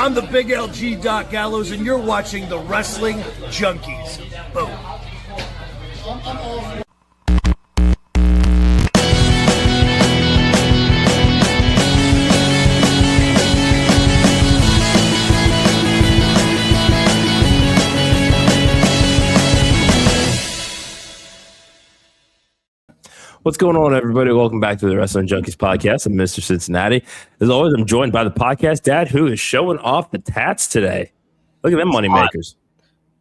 I'm the big LG Doc Gallows, and you're watching the Wrestling Junkies. Boom. What's going on, everybody? Welcome back to the Wrestling Junkies podcast. I'm Mr. Cincinnati. As always, I'm joined by the podcast dad, who is showing off the tats today. Look at them money makers.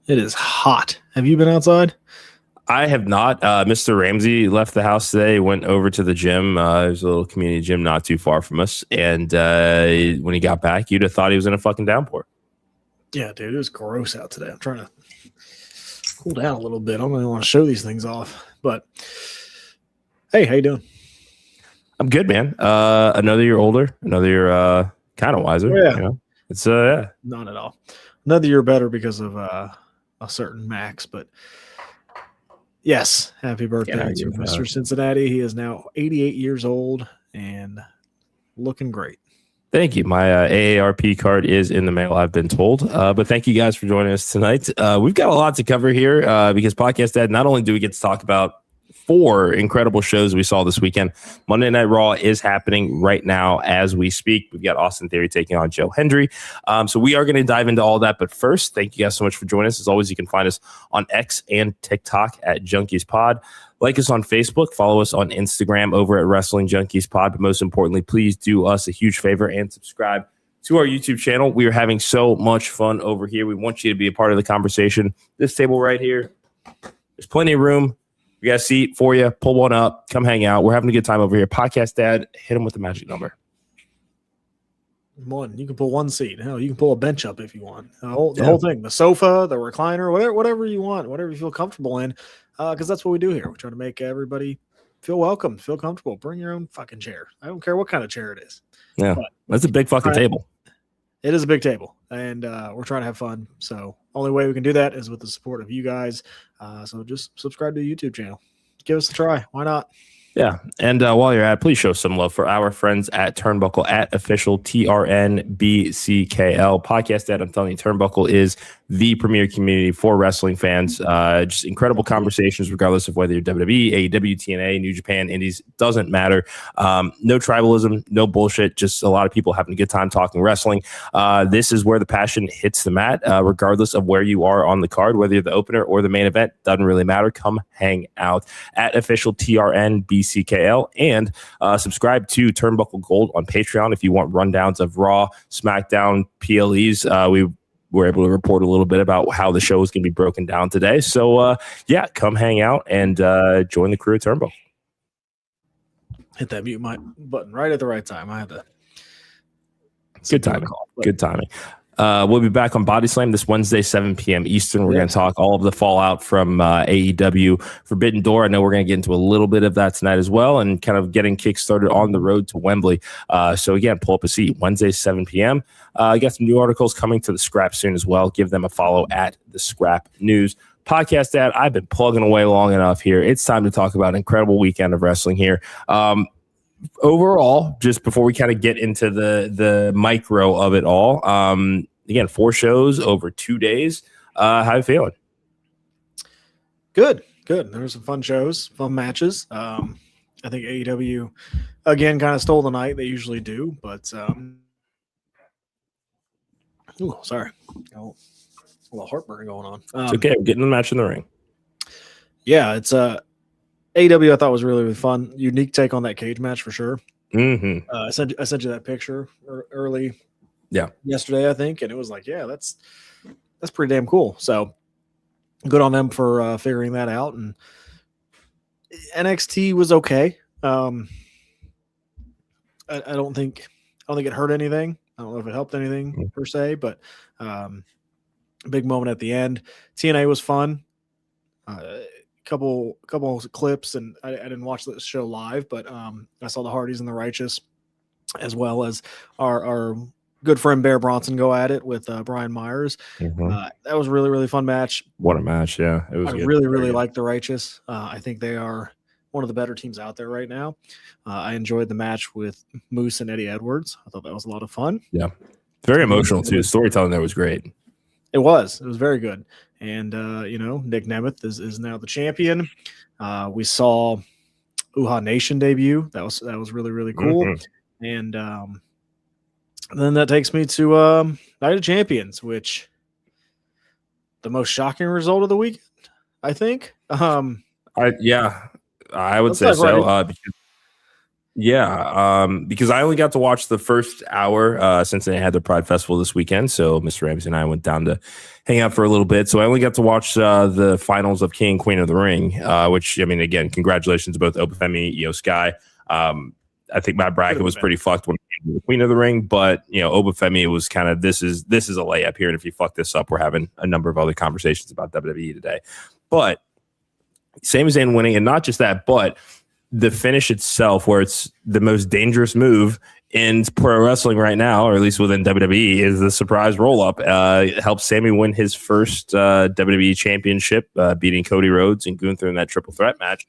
It is hot. Have you been outside? I have not. Mr. Ramsey left the house today, went over to the gym. There's a little community gym not too far from us. And when he got back, you'd have thought he was in a fucking downpour. Yeah, dude, it was gross out today. I'm trying to cool down a little bit. I don't really want to show these things off, but hey, how you doing? I'm good, man. Another year older, another year kind of wiser. Yeah. You know? It's yeah. Not at all. Another year better because of a certain Max, but yes, happy birthday to Mr. Cincinnati. He is now 88 years old and looking great. Thank you. My AARP card is in the mail, I've been told. But thank you guys for joining us tonight. We've got a lot to cover here because Podcast Dad, not only do we get to talk about 4 incredible shows we saw this weekend. Monday Night Raw is happening right now as we speak. We've got Austin Theory taking on Joe Hendry. So we are going to dive into all that. But first, thank you guys so much for joining us. As always, you can find us on X and TikTok at Junkies Pod. Like us on Facebook. Follow us on Instagram over at Wrestling Junkies Pod. But most importantly, please do us a huge favor and subscribe to our YouTube channel. We are having so much fun over here. We want you to be a part of the conversation. This table right here, there's plenty of room. We got a seat for you. Pull one up. Come hang out. We're having a good time over here. Podcast Dad, hit him with the magic number. One. You can pull one seat. Hell, you can pull a bench up if you want. The whole thing. The sofa, the recliner, whatever you want, whatever you feel comfortable in. Because that's what we do here. We try to make everybody feel welcome, feel comfortable. Bring your own fucking chair. I don't care what kind of chair it is. Yeah, that's a big fucking table. It is a big table, and we're trying to have fun. So only way we can do that is with the support of you guys. So just subscribe to the YouTube channel. Give us a try. Why not? Yeah. And while you're at it, please show some love for our friends at Turnbuckle at official TRNBCKL podcast. That I'm telling you, Turnbuckle is the premier community for wrestling fans. Just incredible conversations, regardless of whether you're WWE, AEW, TNA, New Japan, Indies, doesn't matter. No tribalism, no bullshit. Just a lot of people having a good time talking wrestling. This is where the passion hits the mat, regardless of where you are on the card, whether you're the opener or the main event, doesn't really matter. Come hang out at official TRNBCKL and subscribe to Turnbuckle Gold on Patreon if you want rundowns of Raw, SmackDown, PLEs. We were able to report a little bit about how the show is going to be broken down today. So, yeah, come hang out and join the crew at Turnbuckle. Hit that mute button right at the right time. I had to. Good timing. Good timing. We'll be back on Body Slam this Wednesday, 7 p.m. Eastern. We're going to talk all of the fallout from AEW Forbidden Door. I know we're going to get into a little bit of that tonight as well and kind of getting kickstarted on the road to Wembley. So, again, pull up a seat. Wednesday, 7 p.m. I got some new articles coming to the Scrap soon as well. Give them a follow at the Scrap News. Podcast Dad, I've been plugging away long enough here. It's time to talk about an incredible weekend of wrestling here. Overall, just before we kind of get into the micro of it all, again, 4 shows over 2 days. How you feeling? Good. There were some fun shows, fun matches. I think AEW, again, kind of stole the night. They usually do, but sorry. A little heartburn going on. It's okay. We're getting the match in the ring. Yeah, it's AEW I thought was really, really fun. Unique take on that cage match for sure. Mm-hmm. I sent you that picture early yesterday, I think, and it was like, yeah, that's pretty damn cool. So good on them for figuring that out. And NXT was okay. I don't think it hurt anything. I don't know if it helped anything per se, but big moment at the end. TNA was fun. Couple clips, and I didn't watch the show live, but I saw the Hardys and the Righteous, as well as our good friend Bear Bronson go at it with Brian Myers. Mm-hmm. That was a really, really fun match. What a match, yeah. It was I good. really like the Righteous. I think they are one of the better teams out there right now. I enjoyed the match with Moose and Eddie Edwards. I thought that was a lot of fun. Yeah. Very emotional too. The storytelling there was great. It was very good. And Nick Nemeth is now the champion. We saw Uhaa Nation debut. That was really, really cool. Mm-hmm. And then that takes me to Night of Champions, which the most shocking result of the weekend, I think. I would say so. Right. Because I only got to watch the first hour since they had the Pride Festival this weekend. So Mr. Ramsey and I went down to hang out for a little bit. So I only got to watch the finals of King and Queen of the Ring, which, I mean, again, congratulations to both Obafemi, Io Sky. I think my bracket was pretty fucked when it came to the Queen of the Ring, but Obafemi, it was kind of this is a layup here, and if you fuck this up, we're having a number of other conversations about WWE today. But Sami Zayn winning, and not just that, but the finish itself, where it's the most dangerous move in pro wrestling right now, or at least within WWE, is the surprise roll up. It helped Sami win his first WWE championship, beating Cody Rhodes and Gunther in that triple threat match.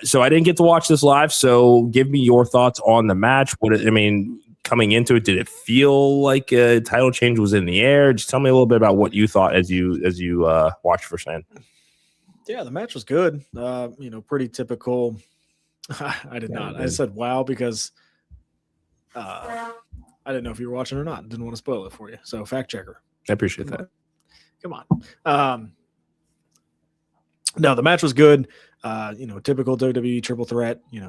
So I didn't get to watch this live. So give me your thoughts on the match. Coming into it, did it feel like a title change was in the air? Just tell me a little bit about what you thought as you watched firsthand. Yeah, the match was good. Pretty typical. I did not. I said wow because I didn't know if you were watching or not. Didn't want to spoil it for you. So fact checker. I appreciate that. Come on. No, the match was good. Typical WWE triple threat. You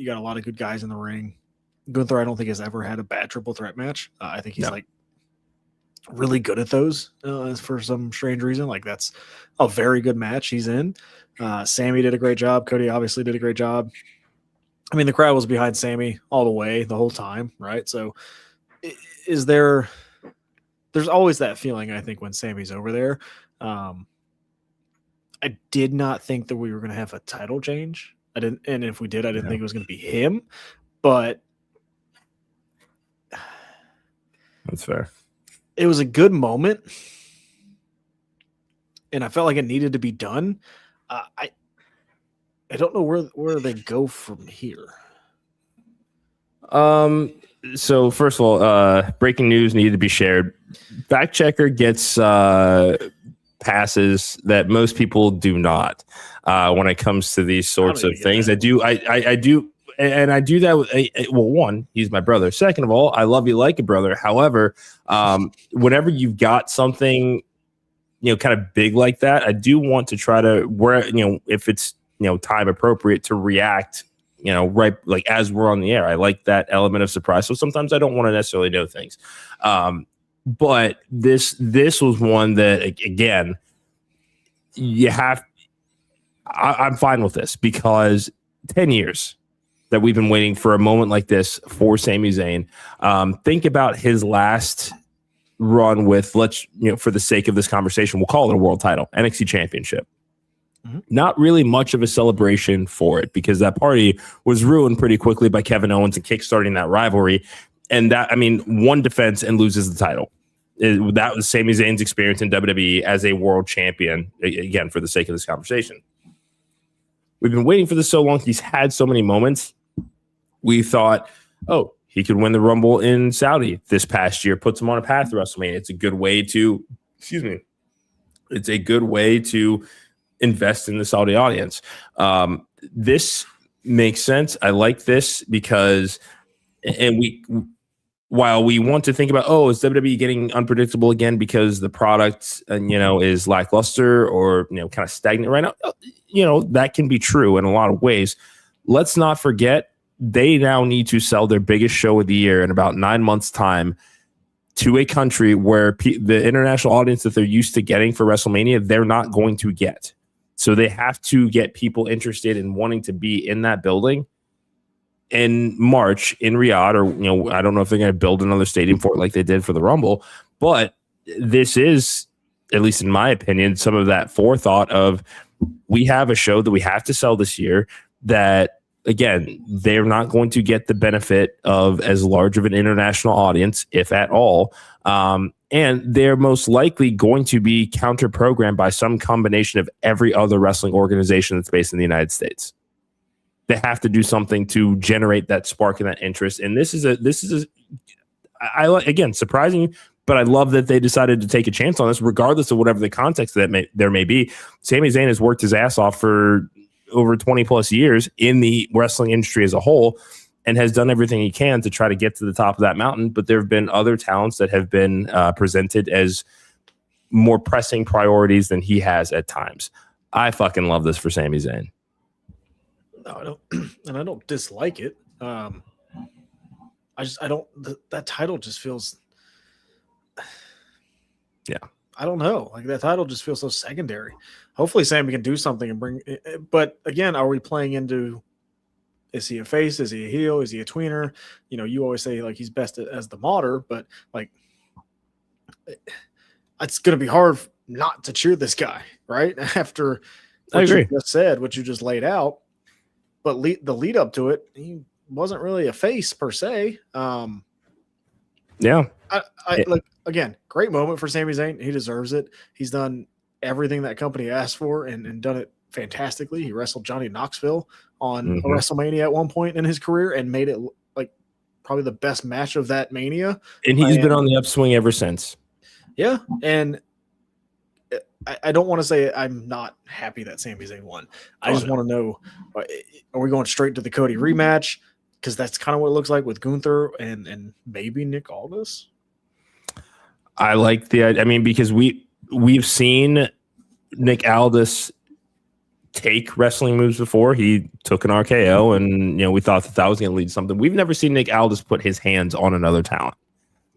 got a lot of good guys in the ring. Gunther, I don't think has ever had a bad triple threat match. I think he's really good at those for some strange reason. Like, that's a very good match he's in. Sami did a great job. Cody obviously did a great job. I mean, the crowd was behind Sami all the way, the whole time, right? So there's always that feeling, I think, when Sami's over there. I did not think that we were going to have a title change. I didn't, and if we did, I didn't think it was going to be him. But that's fair. It was a good moment, and I felt like it needed to be done. I don't know where they go from here. So first of all, breaking news needed to be shared. Fact checker gets passes that most people do not when it comes to these sorts of things. I do, and I do that with one, he's my brother. Second of all, I love you like a brother. However, whenever you've got something, kind of big like that, I do want to try to if it's time appropriate to react, right, like as we're on the air. I like that element of surprise. So sometimes I don't want to necessarily know things. But this was one that, again, I'm fine with this because 10 years that we've been waiting for a moment like this for Sami Zayn. Think about his last run with, for the sake of this conversation, we'll call it a world title, NXT Championship. Mm-hmm. Not really much of a celebration for it because that party was ruined pretty quickly by Kevin Owens and kickstarting that rivalry. And one defense and loses the title. That was Sami Zayn's experience in WWE as a world champion, again, for the sake of this conversation. We've been waiting for this so long. He's had so many moments. We thought, he could win the Rumble in Saudi this past year, puts him on a path to WrestleMania. It's a good way to, invest in the Saudi audience. This makes sense. I like this because, while we want to think about, is WWE getting unpredictable again because the product, is lackluster or, kind of stagnant right now, that can be true in a lot of ways. Let's not forget, they now need to sell their biggest show of the year in about 9 months' time to a country where the international audience that they're used to getting for WrestleMania, they're not going to get. So they have to get people interested in wanting to be in that building in March in Riyadh, or, I don't know if they're going to build another stadium for it like they did for the Rumble, but this is, at least in my opinion, some of that forethought of, we have a show that we have to sell this year that, again, they're not going to get the benefit of as large of an international audience, if at all. And they're most likely going to be counter-programmed by some combination of every other wrestling organization that's based in the United States. They have to do something to generate that spark and that interest. And this is I again, surprising, but I love that they decided to take a chance on this, regardless of whatever the context there may be. Sami Zayn has worked his ass off for over 20 plus years in the wrestling industry as a whole, and has done everything he can to try to get to the top of that mountain. But there have been other talents that have been presented as more pressing priorities than he has at times. I fucking love this for Sami Zayn. No, I don't, and I don't dislike it. I don't. That title just feels. Yeah, I don't know. Like that title just feels so secondary. Hopefully, Sami can do something and bring. But again, are we playing into? Is he a face? Is he a heel? Is he a tweener? You know, you always say like he's best as the modder, but like it's going to be hard not to cheer this guy, right? After what you just said, what you just laid out. But the lead up to it, he wasn't really a face per se. Yeah. Like again, great moment for Sami Zayn. He deserves it. He's done everything that company asked for and done it fantastically. He wrestled Johnny Knoxville on a WrestleMania at one point in his career and made it like probably the best match of that Mania. And he's been on the upswing ever since. Yeah. And I don't want to say I'm not happy that Sami Zayn won. I just want to know, are we going straight to the Cody rematch? Because that's kind of what it looks like with Gunther and maybe Nick Aldis. I like because we've seen Nick Aldis take wrestling moves before. He took an RKO, and we thought that was going to lead to something. We've never seen Nick Aldis put his hands on another talent.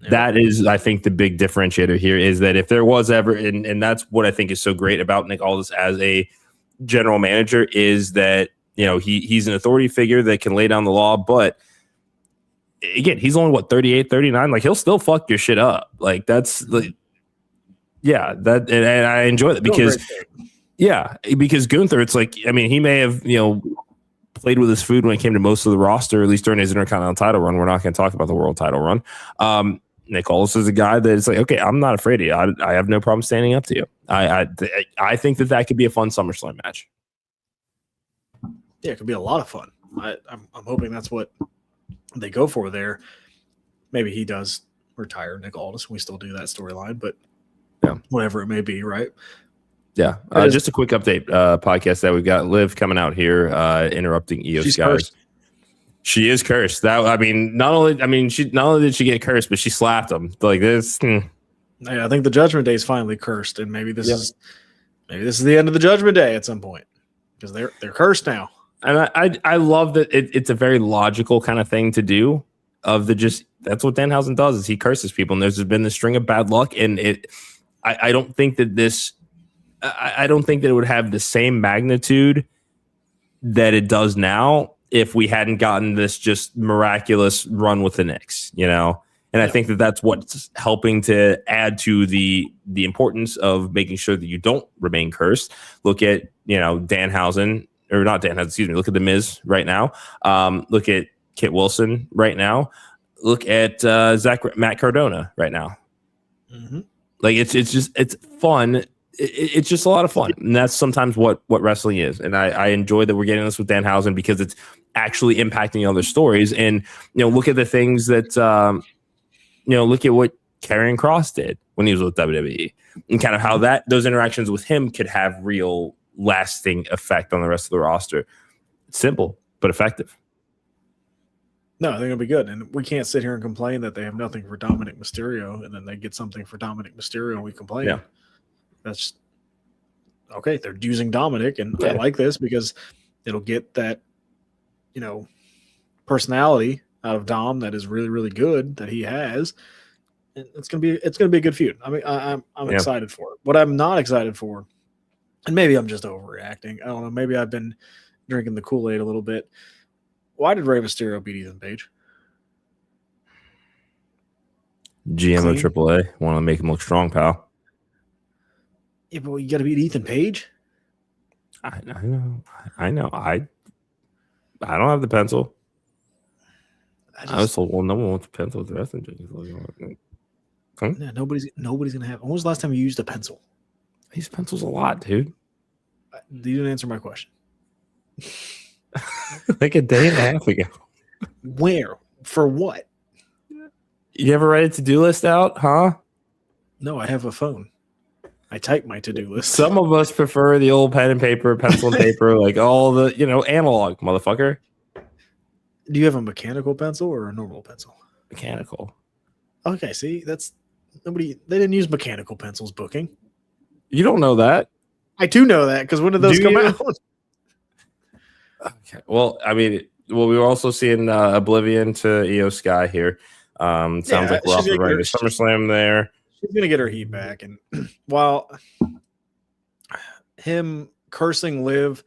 Yeah. That is, I think, the big differentiator here is that if there was ever, and that's what I think is so great about Nick Aldis as a general manager, is that he's an authority figure that can lay down the law, but again, he's only 38, 39. Like he'll still fuck your shit up. Like that's like, yeah, that and I enjoy that because. Yeah, because Gunther, it's like, he may have, played with his food when it came to most of the roster, at least during his Intercontinental title run. We're not going to talk about the world title run. Nick Aldis is a guy that it's like, okay, I'm not afraid of you. I have no problem standing up to you. I think that could be a fun SummerSlam match. Yeah, it could be a lot of fun. I'm hoping that's what they go for there. Maybe he does retire Nick Aldis. We still do that storyline, but yeah, whatever it may be, right? Yeah, just a quick update podcast that we've got Liv coming out here interrupting Io Sky. Cursed. She is cursed. Not only did she get cursed, but she slapped him like this. Yeah, I think the Judgment Day is finally cursed, and maybe this is the end of the Judgment Day at some point because they're cursed now. And I love that it's a very logical kind of thing to do. That's what Danhausen does is he curses people, and there's been this string of bad luck, and I don't think that this. I don't think that it would have the same magnitude that it does now if we hadn't gotten this just miraculous run with the Knicks, And I think that that's what's helping to add to the importance of making sure that you don't remain cursed. Look at, Danhausen, or not Danhausen, excuse me. Look at The Miz right now. Look at Kit Wilson right now. Look at Matt Cardona right now. Mm-hmm. Like it's fun. It's just a lot of fun, and that's sometimes what wrestling is. And I enjoy that we're getting this with Danhausen because it's actually impacting other stories. And look at the things that look at what Karrion Kross did when he was with WWE, and kind of how those interactions with him could have real lasting effect on the rest of the roster. It's simple but effective. No, I think it'll be good. And we can't sit here and complain that they have nothing for Dominic Mysterio, and then they get something for Dominic Mysterio, and we complain. Yeah. That's okay. They're using Dominic, and I like this because it'll get that, personality out of Dom that is really, really good that he has. And it's gonna be a good feud. I'm excited for it. What I'm not excited for, and maybe I'm just overreacting. I don't know. Maybe I've been drinking the Kool-Aid a little bit. Why did Rey Mysterio beat Ethan Page? GM of AAA want to make him look strong, pal. Yeah, but you got to beat Ethan Page. I know. I don't have the pencil. I was told, well, no one wants a pencil with the Wrestling Junkies. Yeah, nobody's gonna have. When was the last time you used a pencil? I use pencils a lot, dude. You didn't answer my question. Like a day and a half ago. Where? For what? You ever write a to-do list out, huh? No, I have a phone. I type my to-do list. Some of us prefer the old pen and paper, pencil and paper, like all the, analog, motherfucker. Do you have a mechanical pencil or a normal pencil? Mechanical. Okay, see, they didn't use mechanical pencils booking. You don't know that. I do know that because when did those come out? Okay. Well, we were also seeing Oblivion to Io Sky here. Sounds like we're off the right to SummerSlam there. She's going to get her heat back. And while him cursing Liv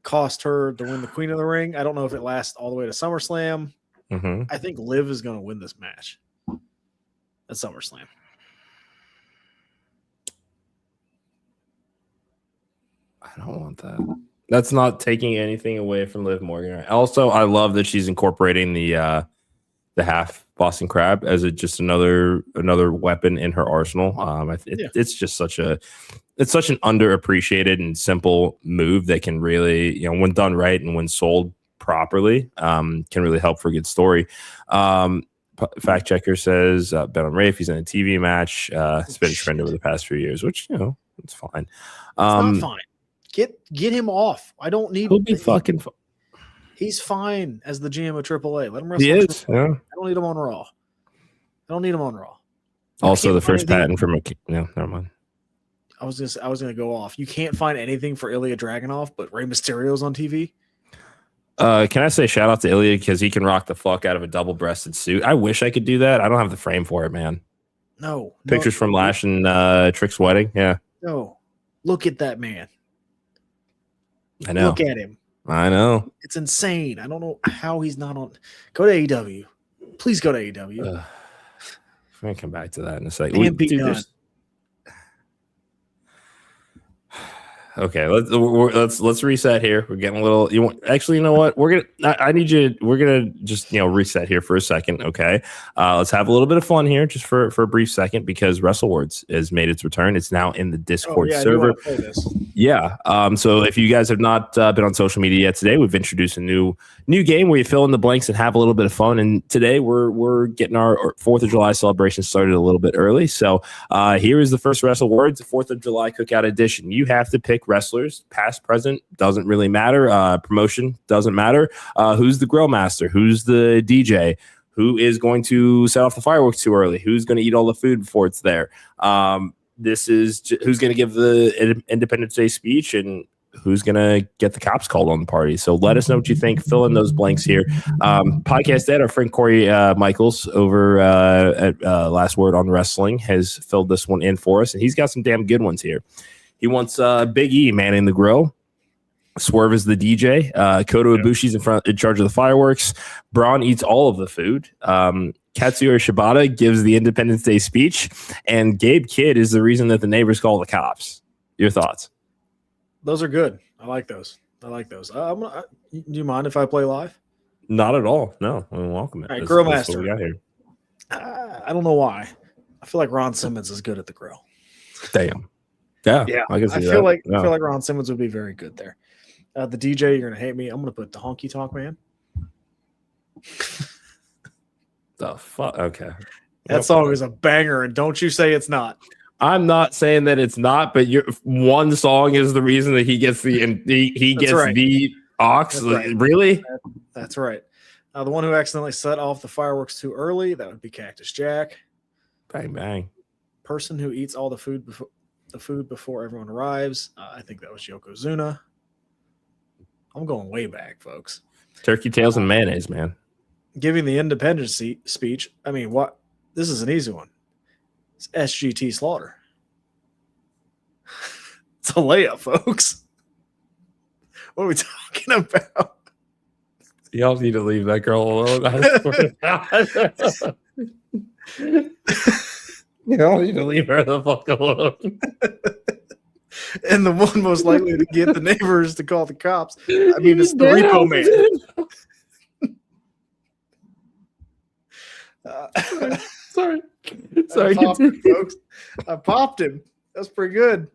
cost her to win the Queen of the Ring, I don't know if it lasts all the way to SummerSlam. Mm-hmm. I think Liv is going to win this match at SummerSlam. I don't want that. That's not taking anything away from Liv Morgan. Also, I love that she's incorporating the half Boston Crab as just another weapon in her arsenal. It's just such an underappreciated and simple move that can really, when done right and when sold properly, can really help for a good story. Fact checker says Bet on Rafe, he's in a TV match. It's been a trend over the past few years, which it's fine. It's not fine. Get him off. I don't need. He'll be fucking. He's fine as the GM of AAA. Let him wrestle. He is. Yeah. I don't need him on Raw. Also, the first patent for no, never mind. I was gonna go off. You can't find anything for Ilya Dragunov, but Rey Mysterio's on TV. Can I say shout out to Ilya because he can rock the fuck out of a double-breasted suit. I wish I could do that. I don't have the frame for it, man. No. Pictures from Lash and Trick's wedding. Yeah. No. Look at that man. I know. Look at him. I know. It's insane. I don't know how he's not on. Go to AEW. Please go to AEW. We're gonna come back to that in a second. Okay, let's reset here. We're getting a little. You know what? We're gonna just reset here for a second. Okay, let's have a little bit of fun here, just for a brief second, because WrestleWords has made its return. It's now in the Discord server. Yeah. So if you guys have not been on social media yet today, we've introduced a new game where you fill in the blanks and have a little bit of fun. And today we're getting our 4th of July celebration started a little bit early. So here is the first WrestleWords, the 4th of July Cookout Edition. You have to pick wrestlers, past, present, doesn't really matter. Promotion doesn't matter. Who's the grill master? Who's the DJ? Who is going to set off the fireworks too early? Who's going to eat all the food before it's there? This is who's going to give the Independence Day speech and who's going to get the cops called on the party. So let us know what you think. Fill in those blanks here. Podcast Ed, our friend Corey Michaels over at Last Word on Wrestling has filled this one in for us, and he's got some damn good ones here. He wants Big E manning the grill. Swerve is the DJ. Kota Ibushi's in charge of the fireworks. Braun eats all of the food. Katsuya Shibata gives the Independence Day speech. And Gabe Kidd is the reason that the neighbors call the cops. Your thoughts? Those are good. I like those. Do you mind if I play live? Not at all. No, I welcome it. All right, Grill Master. We got here. I don't know why. I feel like Ron Simmons is good at the grill. Damn. Yeah. I feel like Ron Simmons would be very good there. The DJ, you're gonna hate me. I'm gonna put the Honky Tonk Man. The fuck? Okay. That song is a banger, and don't you say it's not. I'm not saying that it's not, but one song is the reason that he gets the ox. Right. Really? That's right. The one who accidentally set off the fireworks too early, that would be Cactus Jack. Bang bang. Person who eats all the food before everyone arrives. I think that was Yokozuna. I'm going way back, folks. Turkey tails and mayonnaise, man. Giving the independence speech. I mean, what? This is an easy one. It's SGT Slaughter. It's a layup, folks. What are we talking about? Y'all need to leave that girl alone. I swear to God. Y'all need to leave her the fuck alone. And the one most likely to get the neighbors to call the cops. I mean, it's the Repo Man. Sorry. Folks. I popped him. That's pretty good.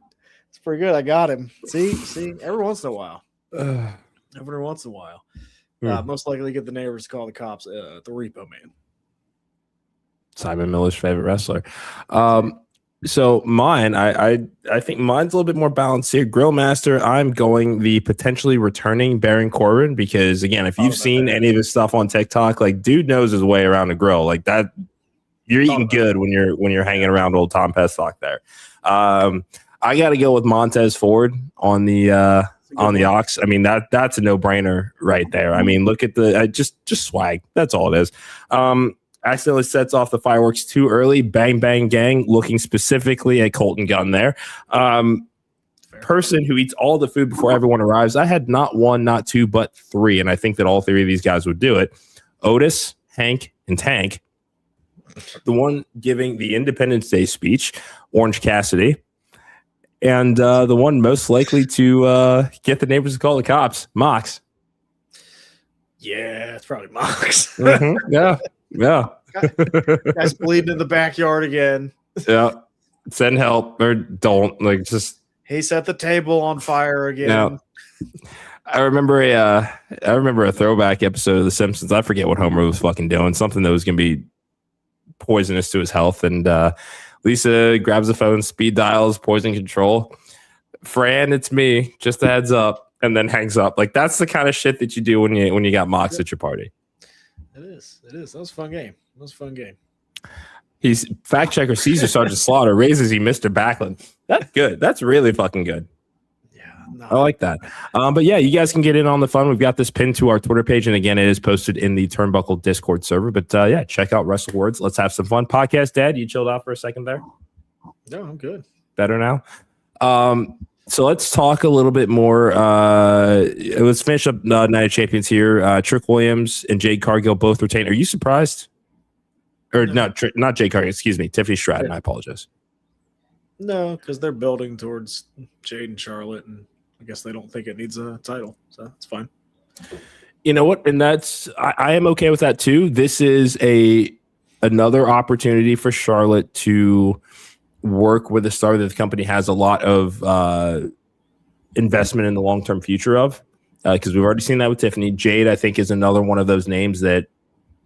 It's pretty good. I got him. See, every once in a while. Most likely to get the neighbors to call the cops. The Repo Man. Simon Miller's favorite wrestler. So mine, I think mine's a little bit more balanced here. Grill Master, I'm going the potentially returning Baron Corbin because, again, if you've seen any of his stuff on TikTok, like, dude knows his way around a grill. Like that, you're eating good when you're hanging around old Tom Pessock there. I got to go with Montez Ford on the Ox. I mean, that's a no-brainer right there. I mean, look at the just swag. That's all it is. Accidentally sets off the fireworks too early. Bang, bang, gang. Looking specifically at Colton Gunn there. Person who eats all the food before everyone arrives. I had not one, not two, but three, and I think that all three of these guys would do it. Otis, Hank, and Tank. The one giving the Independence Day speech, Orange Cassidy. And the one most likely to get the neighbors to call the cops, Mox. Yeah, it's probably Mox. Mm-hmm. Yeah. Guys bleeding in the backyard again. Yeah. Send help or don't. Like, just. He set the table on fire again. Yeah. I remember a throwback episode of The Simpsons. I forget what Homer was fucking doing. Something that was going to be poisonous to his health. And Lisa grabs the phone, speed dials, poison control. Fran, it's me. Just a heads up. And then hangs up. Like, that's the kind of shit that you do when you got Mox at your party. It is. That was a fun game. He's fact checker Caesar Sergeant Slaughter raises he Mr. Backlund. That's good. That's really fucking good. Yeah, no. I like that. But yeah, you guys can get in on the fun. We've got this pinned to our Twitter page, and again, it is posted in the Turnbuckle Discord server. But yeah, check out Wrestle Words. Let's have some fun. Podcast Dad, you chilled out for a second there? No, I'm good. Better now. So let's talk a little bit more. Let's finish up Night of Champions here. Trick Williams and Jade Cargill both retained. Are you surprised? Or not Jade Cargill, excuse me, Tiffany Stratton. I apologize. No, because they're building towards Jade and Charlotte, and I guess they don't think it needs a title, so it's fine. You know what? And I am okay with that too. This is another opportunity for Charlotte to work with a star that the company has a lot of investment in the long-term future of, because we've already seen that with Tiffany. Jade, I think, is another one of those names that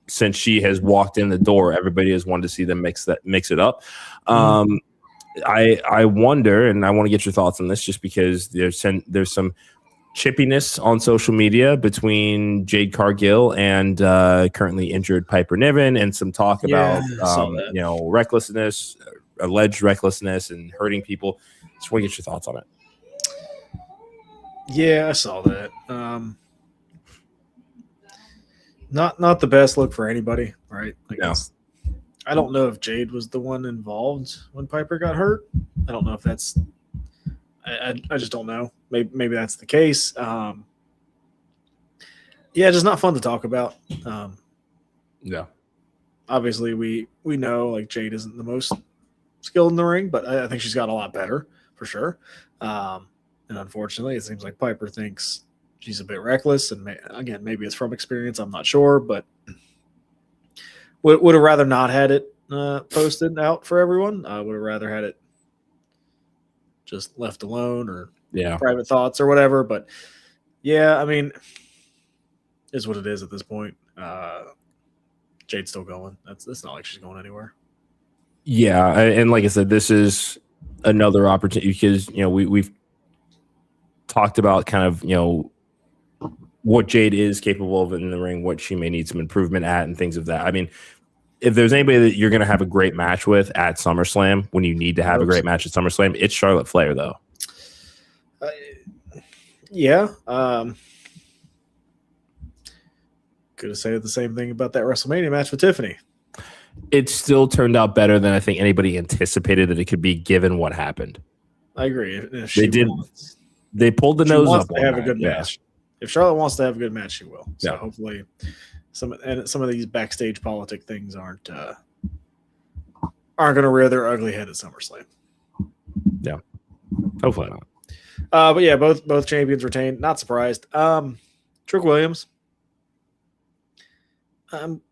since she has walked in the door, everybody has wanted to see them mix it up. I wonder, and I want to get your thoughts on this, just because there's some chippiness on social media between Jade Cargill and currently injured Piper Niven, and some talk about recklessness, alleged recklessness, and hurting people. Just want to get your thoughts on it. Yeah, I saw that. Not the best look for anybody, right? I don't know if Jade was the one involved when Piper got hurt. I don't know if that's. I just don't know. Maybe that's the case. Just not fun to talk about. Yeah. Obviously, we know like Jade isn't the most skilled in the ring, but I think she's got a lot better for sure. And unfortunately, it seems like Piper thinks she's a bit reckless, and again, maybe it's from experience. I'm not sure, but would have rather not had it posted out for everyone. I would have rather had it just left alone, or private thoughts or whatever. But yeah, I mean, is what it is at this point. Jade's still going. It's not like she's going anywhere. Yeah, and like I said, this is another opportunity because we've talked about kind of what Jade is capable of in the ring, what she may need some improvement at, and things of that. I mean, if there's anybody that you're going to have a great match with at SummerSlam, when you need to have a great match at SummerSlam, it's Charlotte Flair, though. Could have said the same thing about that WrestleMania match with Tiffany. It still turned out better than I think anybody anticipated that it could be, given what happened. I agree. They pulled the nose up. To have a good match. If Charlotte wants to have a good match, she will. So hopefully, some of these backstage politic things aren't going to rear their ugly head at SummerSlam. Yeah, hopefully not. But yeah, both champions retained. Not surprised. Trick Williams. I don't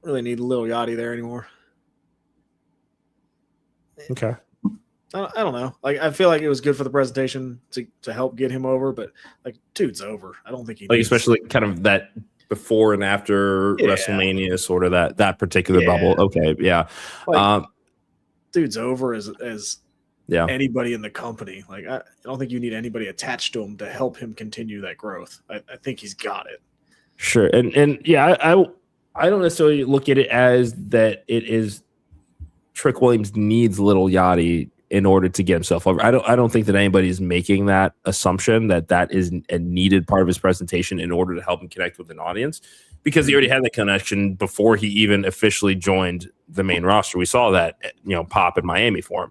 really need Lil Yachty there anymore. Okay. I don't know. Like, I feel like it was good for the presentation to help get him over, but like, dude's over. I don't think he especially kind of that before and after WrestleMania, sort of that particular bubble. Okay, yeah. Like, dude's over as anybody in the company. Like, I don't think you need anybody attached to him to help him continue that growth. I think he's got it. Sure, and yeah, I don't necessarily look at it as that it is Trick Williams needs Little Yachty in order to get himself over. I don't think that anybody is making that assumption that is a needed part of his presentation in order to help him connect with an audience, because he already had that connection before he even officially joined the main roster. We saw that, pop in Miami for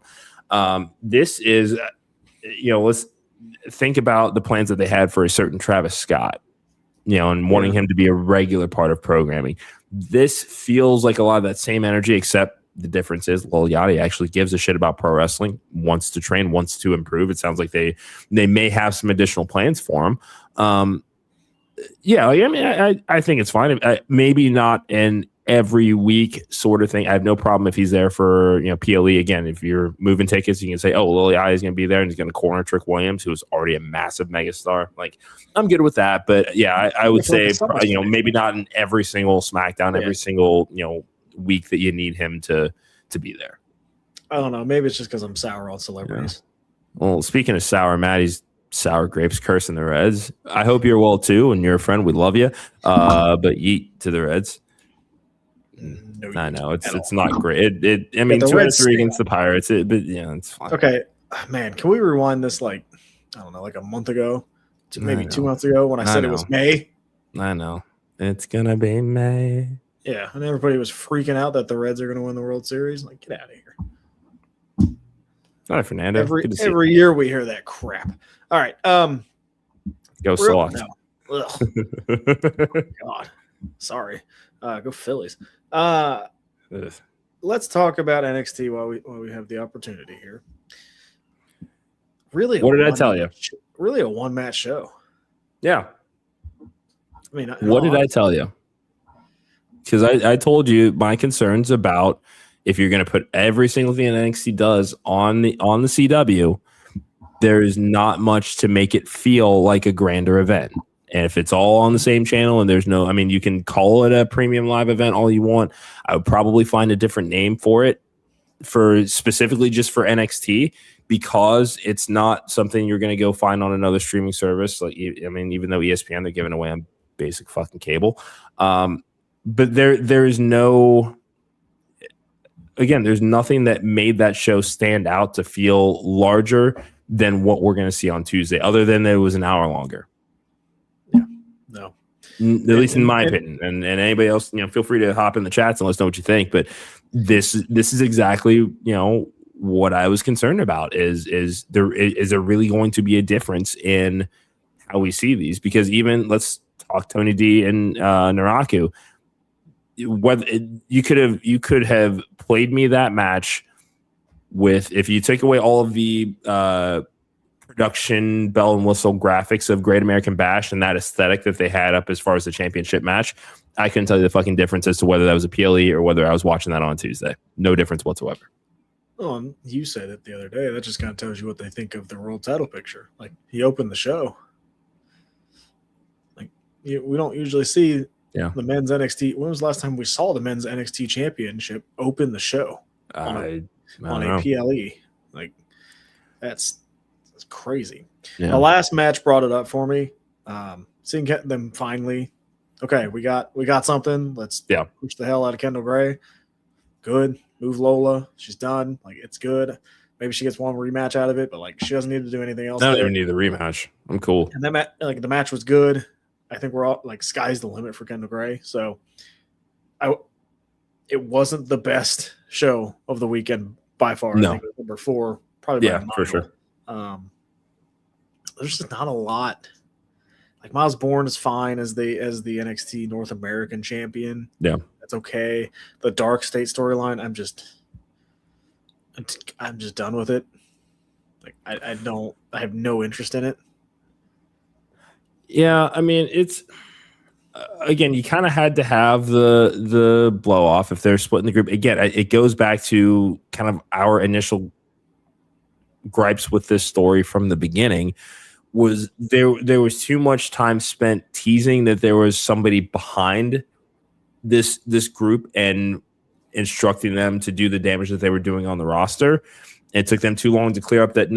him. This is, let's think about the plans that they had for a certain Travis Scott, and wanting him to be a regular part of programming. This feels like a lot of that same energy, except the difference is Lil Yachty actually gives a shit about pro wrestling, wants to train, wants to improve. It sounds like they may have some additional plans for him. I think it's fine. Maybe not an every week sort of thing. I have no problem if he's there for PLE. Again, if you're moving tickets, you can say, oh, Lil Yachty is going to be there and he's going to corner Trick Williams, who is already a massive megastar. Like, I'm good with that. But yeah, I would say maybe not in every single SmackDown, every single week that you need him to be there. I don't know. Maybe it's just because I'm sour on celebrities. Yeah. Well, speaking of sour, Maddie's sour grapes cursing the Reds. I hope you're well too, and you're a friend. We love you. But yeet to the Reds. No, I know it's not great. I mean, 2-3 against the Pirates. But yeah, it's fine. Okay, man. Can we rewind this like a month ago, maybe 2 months ago when I said it was May? I know it's gonna be May. Yeah, and everybody was freaking out that the Reds are going to win the World Series. Like, get out of here. All right, Fernando. Every year we hear that crap. All right. Go Sox. No. Oh, God. Sorry. Go Phillies. Let's talk about NXT while we have the opportunity here. Really? What did I tell you? Really a one-match show. Yeah. I mean, what did I tell you? Because I told you my concerns about if you're going to put every single thing that NXT does on the CW, there is not much to make it feel like a grander event. And if it's all on the same channel and you can call it a premium live event all you want. I would probably find a different name for it, for specifically just for NXT, because it's not something you're going to go find on another streaming service. Like, even though ESPN, they're giving away on basic fucking cable. But there is there's nothing that made that show stand out to feel larger than what we're going to see on Tuesday, other than that it was an hour longer. Yeah, no. At least in my opinion. And anybody else, feel free to hop in the chats and let us know what you think. But this is exactly, what I was concerned about is there really going to be a difference in how we see these? Because even let's talk Tony D and Naraku. Whether you could have played me that match with, if you take away all of the production bell and whistle graphics of Great American Bash and that aesthetic that they had up as far as the championship match, I couldn't tell you the fucking difference as to whether that was a PLE or whether I was watching that on Tuesday. No difference whatsoever. Oh, you said it the other day. That just kind of tells you what they think of the world title picture. Like, he opened the show. Like, we don't usually see the men's NXT. When was the last time we saw the men's NXT championship open the show on a PLE? Like, that's crazy. Yeah. The last match brought it up for me. Seeing them finally, okay, we got something. Let's push the hell out of Kendall Gray. Good. Move Lola. She's done. Like, it's good. Maybe she gets one rematch out of it, but like, she doesn't need to do anything else. I don't even need the rematch. I'm cool. And that the match was good. I think we're all like, sky's the limit for Kendall Gray. So it wasn't the best show of the weekend by far. No. I think it was number 4, probably. Yeah, for sure. There's just not a lot. Like, Miles Bourne is fine as the NXT North American champion. Yeah, that's okay. The Dark State storyline, I'm just done with it. Like, I have no interest in it. Yeah, I mean, it's again, you kind of had to have the blow off if they're splitting the group. Again, it goes back to kind of our initial gripes with this story from the beginning, was there was too much time spent teasing that there was somebody behind this group and instructing them to do the damage that they were doing on the roster. It took them too long to clear up that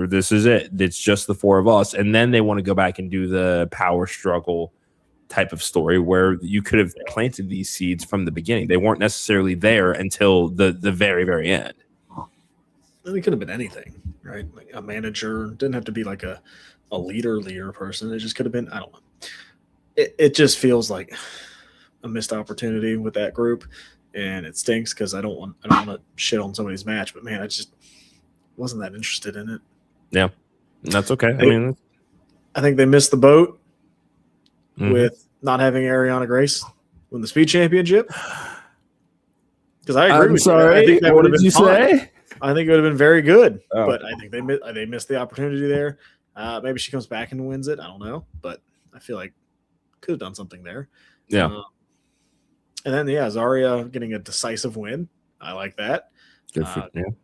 this is it. It's just the four of us. And then they want to go back and do the power struggle type of story where you could have planted these seeds from the beginning. They weren't necessarily there until the very, very end. It could have been anything, right? Like a manager, didn't have to be like a leader person. It just could have been, I don't know. It just feels like a missed opportunity with that group, and it stinks because I don't want to shit on somebody's match, but man, I just wasn't that interested in it. Yeah, that's okay. I think they missed the boat with not having Ariana Grace win the Speed Championship. Because I agree with you. I think that would have been fun. I think it would have been very good, but I think they missed the opportunity there. Maybe she comes back and wins it. I don't know, but I feel like could have done something there. Yeah. And then Zarya getting a decisive win. I like that. Good for you.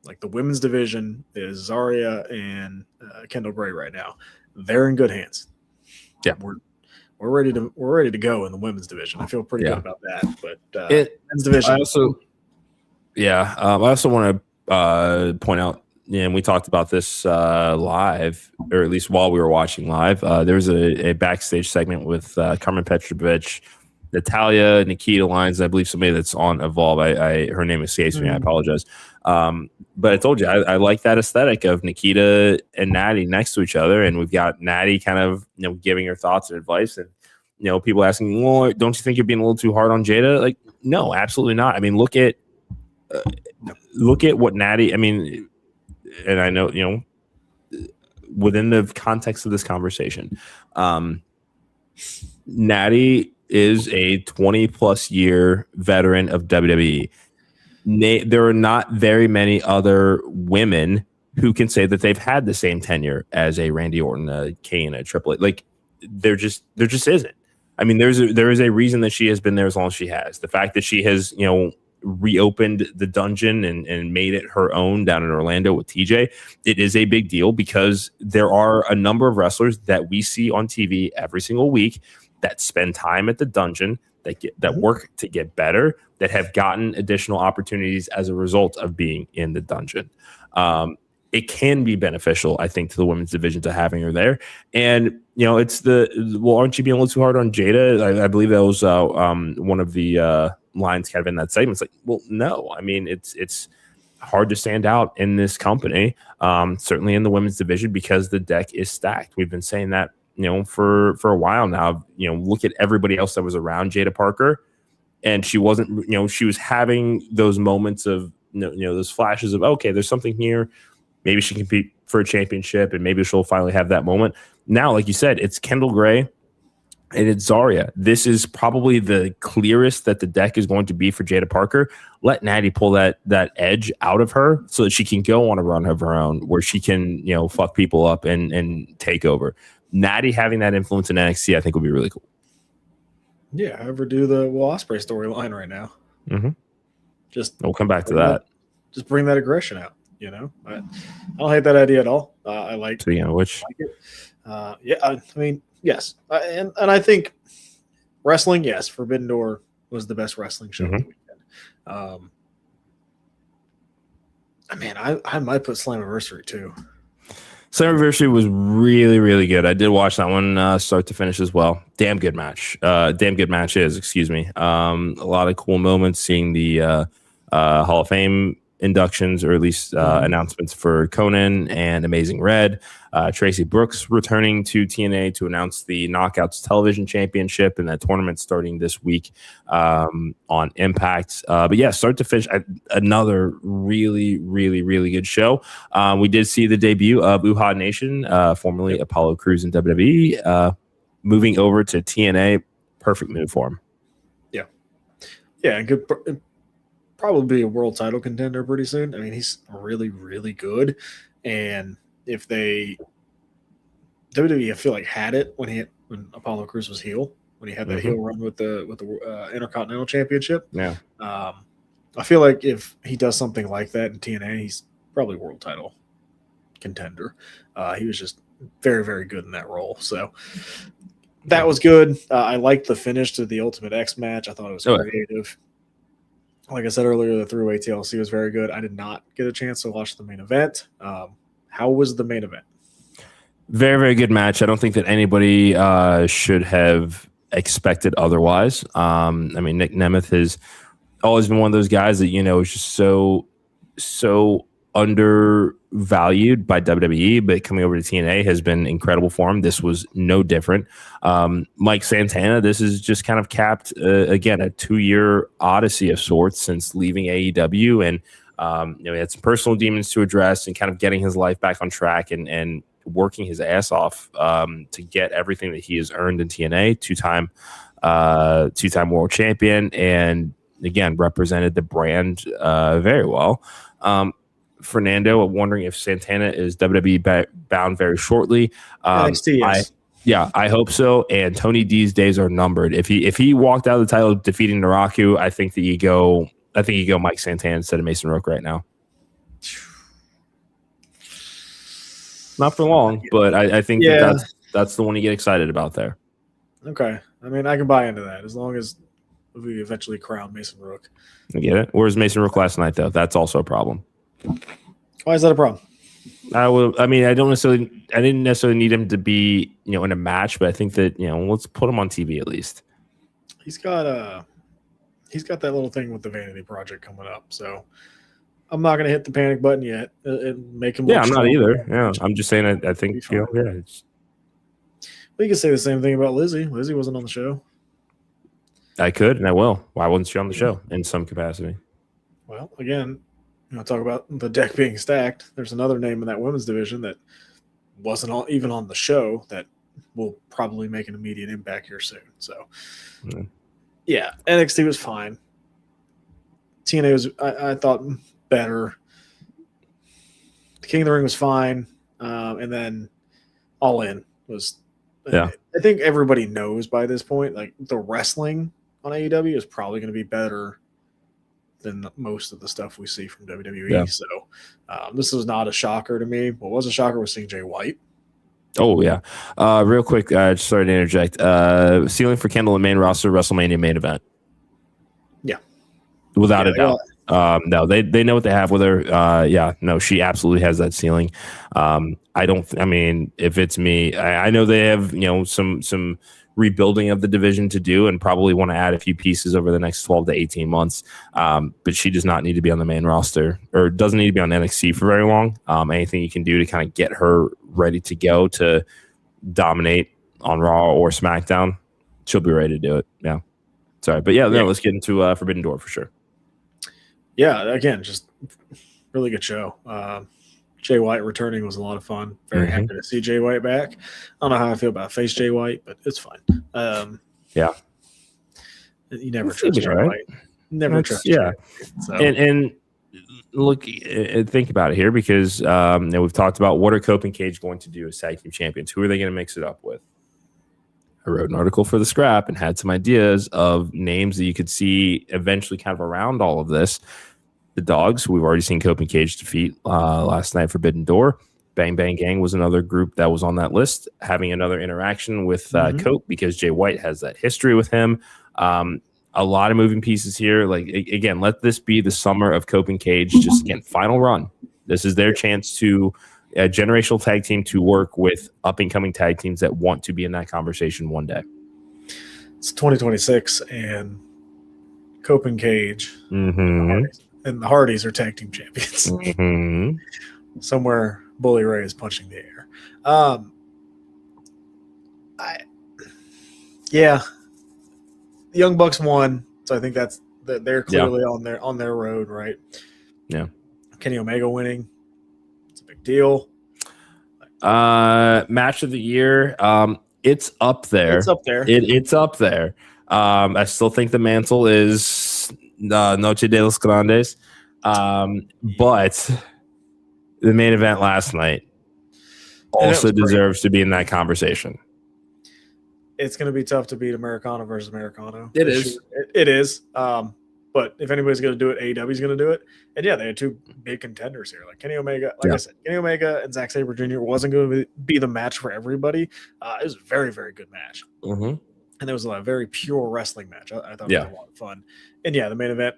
Like the women's division is Zarya and Kendall Gray right now. They're in good hands. Yeah, we're ready to go in the women's division. I feel pretty good about that. But men's division. I also want to point out, and we talked about this live, or at least while we were watching live. There was a backstage segment with Carmen Petrovich, Natalia, Nikita Lyons, I believe somebody that's on Evolve. Her name escapes me. I apologize. But I told you, I like that aesthetic of Nikita and Natty next to each other. And we've got Natty kind of, giving her thoughts and advice. And, people asking, well, don't you think you're being a little too hard on Jada? Like, no, absolutely not. I mean, look at what Natty, and I know, within the context of this conversation, Natty is a 20-plus year veteran of WWE. There are not very many other women who can say that they've had the same tenure as a Randy Orton, a Kane, a Triple H. Like there just isn't. There is a reason that she has been there as long as she has. The fact that she has, reopened the dungeon and made it her own down in Orlando with TJ, it is a big deal because there are a number of wrestlers that we see on TV every single week that spend time at the dungeon, that work to get better, that have gotten additional opportunities as a result of being in the dungeon. It can be beneficial, I think, to the women's division to having her there. And, it's aren't you being a little too hard on Jada? I believe that was one of the lines kind of in that segment. It's like, well, no. It's hard to stand out in this company, certainly in the women's division, because the deck is stacked. We've been saying that, for a while now. Look at everybody else that was around Jada Parker, and she wasn't, she was having those moments of, those flashes of, okay, there's something here. Maybe she can compete for a championship, and maybe she'll finally have that moment. Now, like you said, it's Kendall Gray and it's Zarya. This is probably the clearest that the deck is going to be for Jada Parker. Let Natty pull that edge out of her so that she can go on a run of her own where she can, fuck people up and take over. Natty having that influence in NXT, I think, would be really cool. Yeah, ever do the Will Ospreay storyline right now. Mm-hmm. We'll come back to that. Just bring that aggression out. I don't hate that idea at all. I like. So which? I like it. Yes, and I think wrestling. Yes, Forbidden Door was the best wrestling show of the weekend. I might put Slammiversary too. Slammiversary was really, really good. I did watch that one start to finish as well. Damn good match. Excuse me. A lot of cool moments seeing the Hall of Fame inductions, or at least announcements for Conan and Amazing Red. Tracy Brooks returning to TNA to announce the Knockouts Television Championship and that tournament starting this week on Impact. But yeah, start to finish, another really, really, really good show. We did see the debut of Uhaa Nation, formerly Apollo Crews in WWE, moving over to TNA. Perfect move for him. Yeah, good. Probably a world title contender pretty soon. He's really, really good. And if WWE, I feel like, had it when Apollo Crews was heel, when he had that heel run with the Intercontinental Championship. Yeah. I feel like if he does something like that in TNA, he's probably world title contender. He was just very, very good in that role. So that was good. I liked the finish to the Ultimate X match. I thought it was creative. Like I said earlier, the three-way TLC was very good. I did not get a chance to watch the main event. How was the main event? Very, very good match. I don't think that anybody should have expected otherwise. I mean, Nick Nemeth has always been one of those guys that, is just so undervalued by WWE, but coming over to TNA has been incredible for him. This was no different. Mike Santana, this is just kind of capped, again, a 2-year odyssey of sorts since leaving AEW. And, he had some personal demons to address and kind of getting his life back on track and working his ass off to get everything that he has earned in TNA, two-time world champion, and again represented the brand very well. Fernando, I'm wondering if Santana is WWE bound very shortly. NXT, yes. I hope so. And Tony D's days are numbered. If he walked out of the title defeating Naraku, I think you go Mike Santana instead of Mason Rook right now. Not for long, but I think that's the one you get excited about there. Okay. I mean, I can buy into that as long as we eventually crown Mason Rook. I get it. Where's Mason Rook last night, though? That's also a problem. Why is that a problem? I didn't necessarily need him to be, in a match, but I think that, let's put him on TV at least. He's got that little thing with the Vanity Project coming up, so I'm not going to hit the panic button yet and make him look I'm strong. not either. Yeah, I'm just saying I think, Well, you can say the same thing about Lizzie. Lizzie wasn't on the show. I could, and I will. Why wasn't she on the show in some capacity? Well, again, talk about the deck being stacked. There's another name in that women's division that wasn't even on the show that will probably make an immediate impact here soon. So, yeah, NXT was fine. TNA was, I thought, better. The King of the Ring was fine. And then All In was, I think everybody knows by this point, like the wrestling on AEW is probably going to be better than most of the stuff we see from WWE. Yeah. So this was not a shocker to me. What was a shocker was seeing Jay White. Oh, yeah. Real quick, just sorry to interject. Ceiling for Kendall in main roster, WrestleMania main event. Yeah. Without a doubt. No, they know what they have with her. No, she absolutely has that ceiling. If it's me, I know they have, some rebuilding of the division to do and probably want to add a few pieces over the next 12 to 18 months. But she does not need to be on the main roster or doesn't need to be on NXT for very long. Anything you can do to kind of get her ready to go to dominate on Raw or SmackDown, she'll be ready to do it. Yeah. Sorry. But let's get into Forbidden Door for sure. Yeah, again, just really good show. Jay White returning was a lot of fun. Very happy to see Jay White back. I don't know how I feel about face Jay White, but it's fine. You never trust Jay White. Never trust Jay White. So. And look, think about it here because we've talked about what are Cope and Cage going to do as tag team champions. Who are they going to mix it up with? I wrote an article for the Scrap and had some ideas of names that you could see eventually kind of around all of this. The Dogs, we've already seen Cope and Cage defeat last night. Forbidden Door. Bang Bang Gang was another group that was on that list, having another interaction with Cope because Jay White has that history with him. A lot of moving pieces here. Like, again, let this be the summer of Cope and Cage. Just, again, final run. This is their chance to a generational tag team to work with up-and-coming tag teams that want to be in that conversation one day. It's 2026, and Cope and Cage and the Hardys are tag team champions. Somewhere Bully Ray is punching the air. The Young Bucks won, so I think they're clearly on their road, right? Yeah. Kenny Omega winning. Deal. Match of the year. It's up there. It's up there. It's up there. I still think the mantle is Noche de los Grandes. But the main event last night also deserves to be in that conversation. It's going to be tough to beat Americano versus Americano. It is. It is. But but if anybody's going to do it, AEW's going to do it. And yeah, they had two big contenders here, like Kenny Omega. Like I said, Kenny Omega and Zack Sabre Jr. wasn't going to be the match for everybody. It was a very, very good match. Mm-hmm. And it was a very pure wrestling match. I thought it was a lot of fun. And yeah, the main event,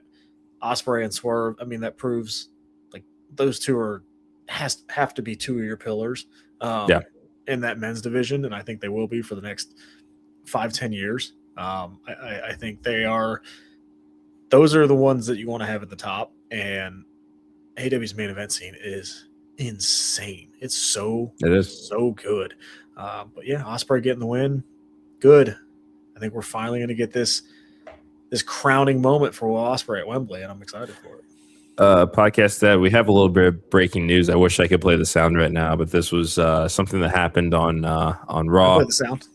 Ospreay and Swerve. I mean, that proves like those two have to be two of your pillars in that men's division. And I think they will be for the next 5-10 years. I think those are the ones that you want to have at the top. And AEW's main event scene is insane. It is so good. But yeah, Ospreay getting the win. Good. I think we're finally going to get this crowning moment for Will Ospreay at Wembley, and I'm excited for it. Podcast that we have a little bit of breaking news. I wish I could play the sound right now, but this was something that happened on Raw. Play the sound.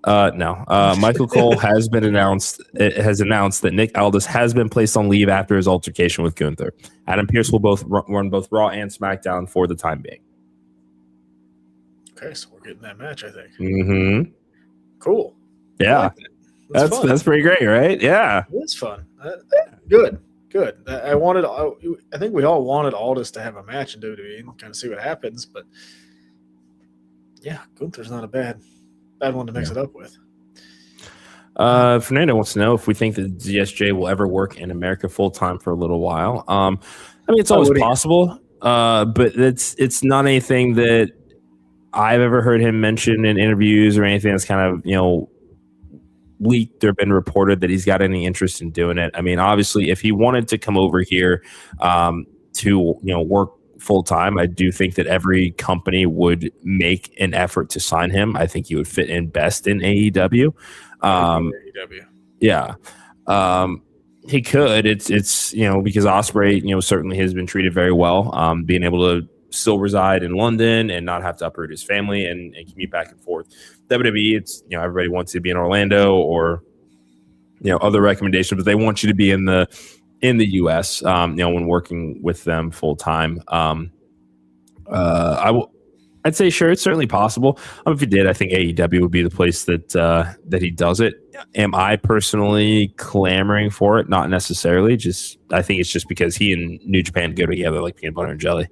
No. Michael Cole has announced that Nick Aldis has been placed on leave after his altercation with Gunther. Adam Pearce will run both Raw and SmackDown for the time being. Okay, so we're getting that match, I think. Mm-hmm. Cool. Yeah. That's pretty great, right? Yeah. It's fun. Good. I think we all wanted Aldis to have a match in WWE and kind of see what happens, but yeah, Gunther's not a bad one to mix it up with. Fernando wants to know if we think that ZSJ will ever work in America full time for a little while. I mean, it's always possible, but it's not anything that I've ever heard him mention in interviews or anything that's kind of, leaked or been reported that he's got any interest in doing it. I mean, obviously, if he wanted to come over here to, work full time, I do think that every company would make an effort to sign him. I think he would fit in best in AEW. Yeah. He could. It's because Ospreay, certainly has been treated very well. Being able to still reside in London and not have to uproot his family and commute back and forth. WWE, it's everybody wants you to be in Orlando or other recommendations, but they want you to be in the US when working with them full time. I'd say sure, it's certainly possible. If he did, I think AEW would be the place that he does it. Am I personally clamoring for it? Not necessarily. I think it's just because he and New Japan go together like peanut butter and jelly.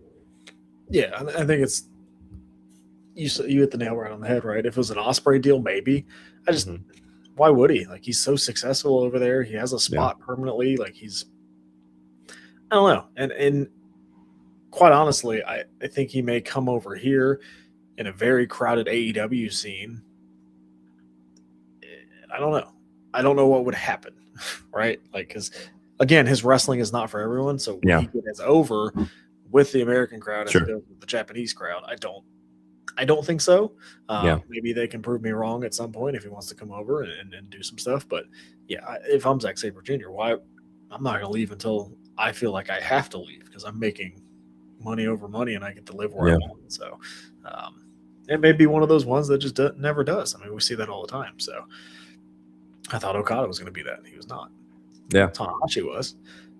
Yeah, I think it's you hit the nail right on the head, right? If it was an Ospreay deal, maybe. Why would he? Like, he's so successful over there. He has a spot permanently. Like, I don't know. And quite honestly, I think he may come over here in a very crowded AEW scene. I don't know. I don't know what would happen, right? Like, because again, his wrestling is not for everyone. So when he gets over with the American crowd as with the Japanese crowd, I don't think so. Maybe they can prove me wrong at some point if he wants to come over and do some stuff. But yeah, if I'm Zack Sabre Jr., I'm not going to leave until I feel like I have to leave because I'm making money over money and I get to live where I want. So it may be one of those ones that just never does. I mean, we see that all the time. So I thought Okada was going to be that. He was not. Yeah. Tanahashi was.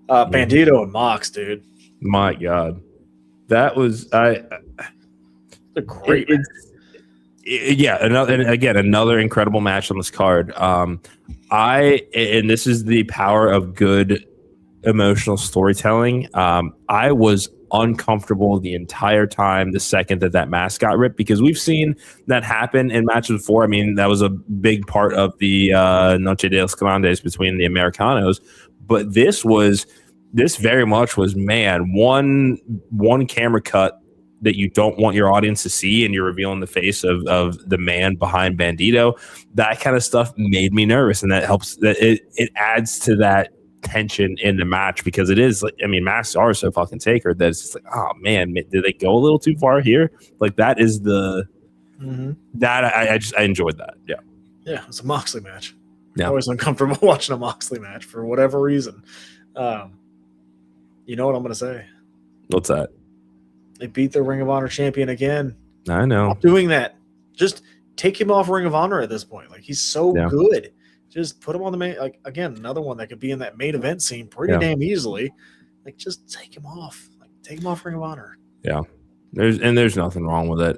Bandito and Mox, dude. My God. That was a great match. Another incredible match on this card. And this is the power of good emotional storytelling. I was uncomfortable the entire time the second that mask got ripped, because we've seen that happen in matches before. I mean, that was a big part of the Noche de los Grandes between the Americanos, but this very much was, man, one camera cut that you don't want your audience to see, and you're revealing the face of the man behind Bandito. That kind of stuff made me nervous, and that helps. That it adds to that tension in the match, because it is like, I mean, masks are so fucking sacred that it's just like, oh man, did they go a little too far here? Like, that is that I enjoyed that. Yeah, it's a Moxley match. Yeah. I'm always uncomfortable watching a Moxley match for whatever reason. You know what I'm going to say? What's that? They beat the Ring of Honor champion again. I know. Stop doing that. Just take him off Ring of Honor at this point. Like, he's so good. Just put him on the main. Like, again, another one that could be in that main event scene pretty damn easily. Like, just take him off. Like, take him off Ring of Honor. Yeah. There's nothing wrong with it.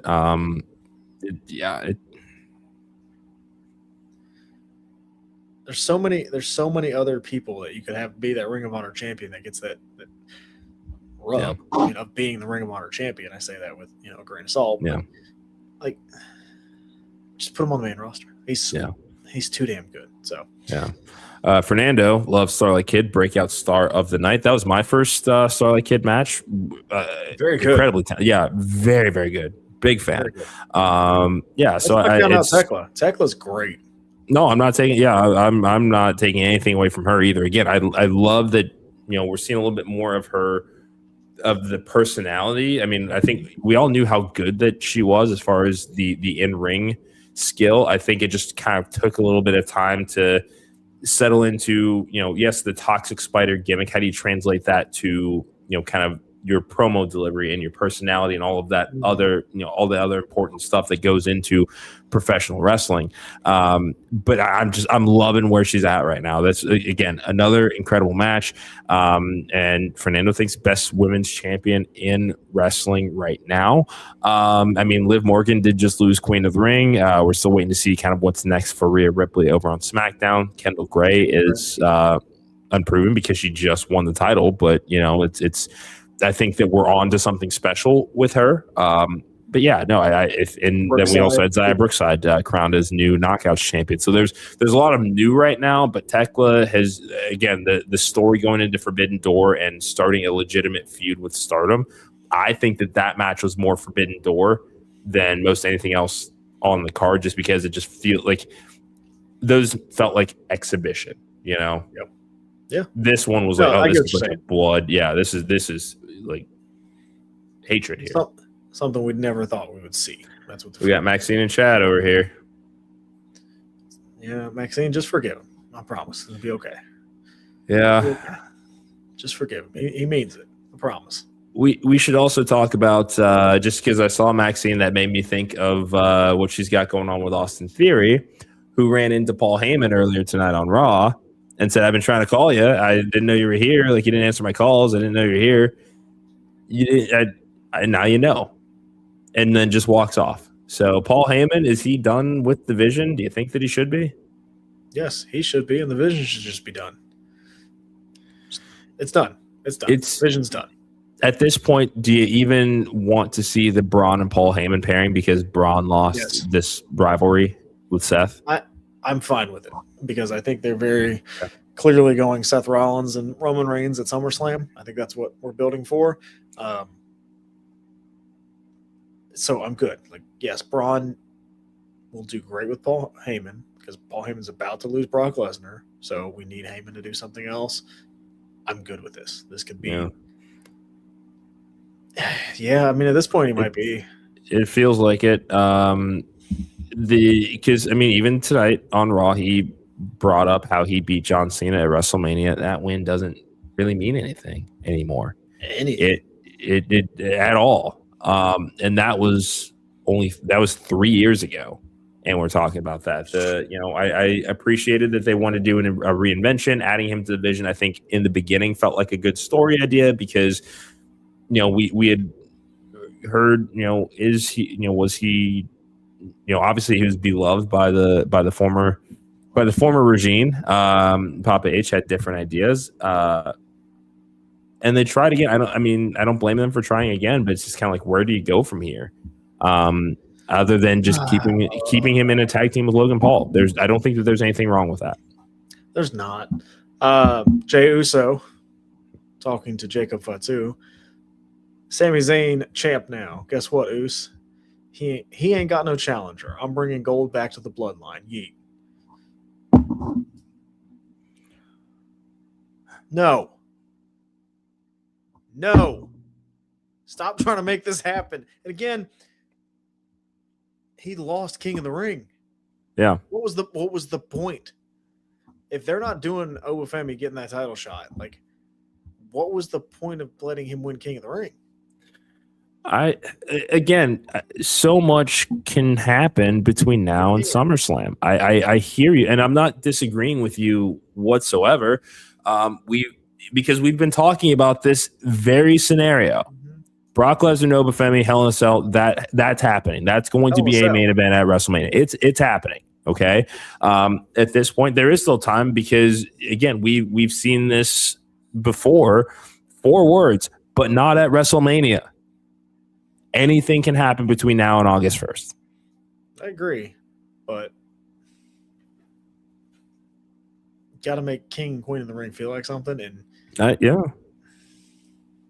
there's so many other people that you could have be that Ring of Honor champion that gets that rub of being the Ring of Honor champion. I say that with a grain of salt. Yeah. But, like, just put him on the main roster. He's too damn good. So yeah. Fernando loves Starlight Kid, breakout star of the night. That was my first Starlight Kid match. Very good. Incredibly very, very good. Big fan. Good. So Tekla's great. No, I'm not taking. Yeah, I'm not taking anything away from her either. Again, I love that. We're seeing a little bit more of her, of the personality. I mean, I think we all knew how good that she was as far as the in ring skill. I think it just kind of took a little bit of time to settle into, yes, the toxic spider gimmick. How do you translate that to, kind of your promo delivery and your personality and all of that other, all the other important stuff that goes into professional wrestling. But I'm loving where she's at right now. That's, again, another incredible match. And Fernando thinks best women's champion in wrestling right now. I mean, Liv Morgan did just lose Queen of the Ring. We're still waiting to see kind of what's next for Rhea Ripley over on SmackDown. Kendall Gray is unproven because she just won the title, but it's I think that we're on to something special with her. But yeah, no, then we also had Zaya Brookside crowned as new Knockouts champion. So there's a lot of new right now, but Tekla has, again, the story going into Forbidden Door and starting a legitimate feud with Stardom. I think that match was more Forbidden Door than most anything else on the card, just because it just feels like those felt like exhibition, Yep. Yeah. This one was this is like blood. Yeah, this is like hatred here. Something we'd never thought we would see. That's what we got. Maxine and Chad over here. Yeah, Maxine, just forgive him. I promise it'll be okay. Yeah, just forgive him. He means it. I promise. We should also talk about just because I saw Maxine, that made me think of what she's got going on with Austin Theory, who ran into Paul Heyman earlier tonight on Raw and said, "I've been trying to call you. I didn't know you were here. Like, you didn't answer my calls. I didn't know you were here. You didn't. Now you know." And then just walks off. So Paul Heyman, is he done with the Vision? Do you think that he should be? Yes, he should be, and the Vision should just be done. It's done. Vision's done. At this point, do you even want to see the Braun and Paul Heyman pairing because Braun lost this rivalry with Seth? I'm fine with it because I think they're very clearly going Seth Rollins and Roman Reigns at SummerSlam. I think that's what we're building for. So I'm good. Like, yes, Braun will do great with Paul Heyman because Paul Heyman's about to lose Brock Lesnar. So we need Heyman to do something else. I'm good with this. This could be. Yeah, I mean, at this point, he might be. It feels like it. Because I mean, even tonight on Raw, he brought up how he beat John Cena at WrestleMania. That win doesn't really mean anything anymore. It at all. And that was 3 years ago, and we're talking about that. I appreciated that they wanted to do a reinvention, adding him to the Vision. I think in the beginning felt like a good story idea because we had heard was he obviously he was beloved by the former regime. Papa H had different ideas. And they tried again. I don't blame them for trying again, but it's just kind of like, where do you go from here? Other than just keeping him in a tag team with Logan Paul. I don't think that there's anything wrong with that. There's not. Jey Uso talking to Jacob Fatu. Sami Zayn champ now. Guess what, Us? He ain't got no challenger. I'm bringing gold back to the bloodline. Yeet. No. Stop trying to make this happen. And again, he lost King of the Ring. Yeah. What was the point? If they're not doing Obafemi getting that title shot, like, what was the point of letting him win King of the Ring? So much can happen between now and SummerSlam. I hear you, and I'm not disagreeing with you whatsoever. Because we've been talking about this very scenario. Brock Lesnar, Nova Femi, Hell in a Cell, that's happening. That's going to be a main event at WrestleMania. It's happening. Okay. At this point, there is still time because, again, we've seen this before. 4 words, but not at WrestleMania. Anything can happen between now and August 1st. I agree, but got to make King and Queen of the Ring feel like something. And yeah,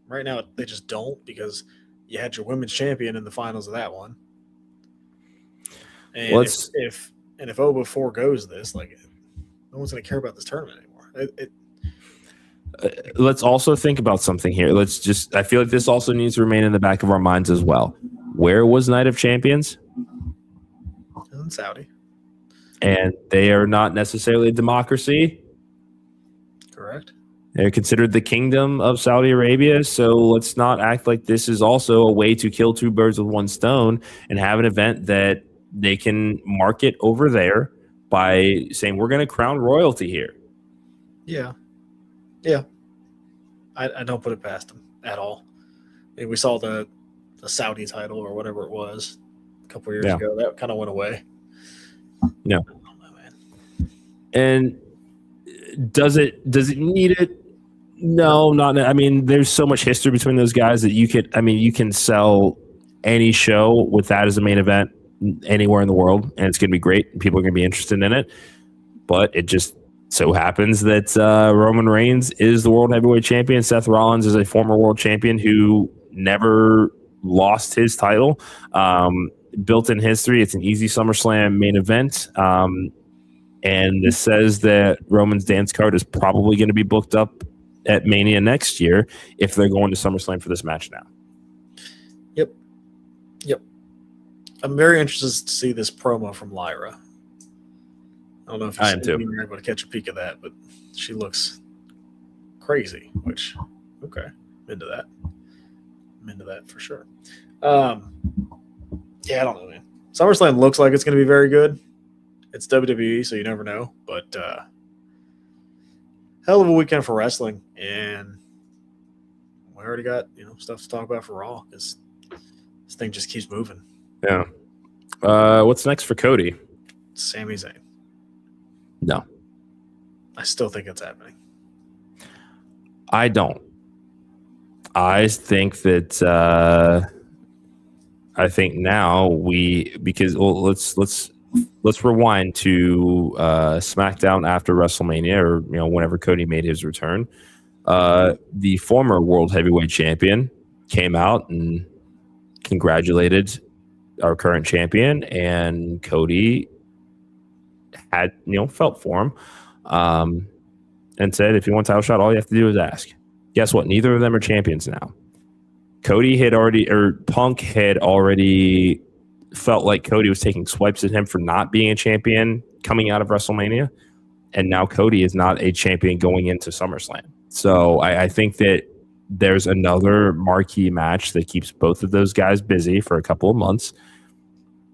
right now they just don't, because you had your women's champion in the finals of that one. And if Oba 4 goes this, like, no one's going to care about this tournament anymore. Let's also think about something here. I feel like this also needs to remain in the back of our minds as well. Where was Night of Champions? In Saudi. And they are not necessarily a democracy. Correct. They're considered the kingdom of Saudi Arabia. So let's not act like this is also a way to kill 2 birds with 1 stone and have an event that they can market over there by saying, we're going to crown royalty here. Yeah. Yeah. I don't put it past them at all. I mean, we saw the Saudi title or whatever it was a couple years ago. That kind of went away. Yeah. I don't know, man. And does it need it? No, not. I mean, there's so much history between those guys that you can sell any show with that as a main event anywhere in the world, and it's going to be great. People are going to be interested in it. But it just so happens that Roman Reigns is the World Heavyweight Champion. Seth Rollins is a former world champion who never lost his title. Built in history, it's an easy SummerSlam main event. And this says that Roman's dance card is probably going to be booked up at Mania next year if they're going to SummerSlam for this match now. Yep. I'm very interested to see this promo from Lyra. I don't know if you were able to catch a peek of that, but she looks crazy, which, okay, I'm into that for sure. Yeah, I don't know, man. SummerSlam looks like it's going to be very good. It's WWE, so you never know, but hell of a weekend for wrestling, and we already got stuff to talk about for Raw, because this thing just keeps moving. Yeah. What's next for Cody? Sami Zayn. No. I still think it's happening. I don't. I think that now let's rewind to SmackDown after WrestleMania, or whenever Cody made his return. The former World Heavyweight Champion came out and congratulated our current champion, and Cody had felt for him, and said, if you want a title shot, all you have to do is ask. Guess what? Neither of them are champions now. Punk had already felt like Cody was taking swipes at him for not being a champion coming out of WrestleMania, and now Cody is not a champion going into SummerSlam. So I think that there's another marquee match that keeps both of those guys busy for a couple of months,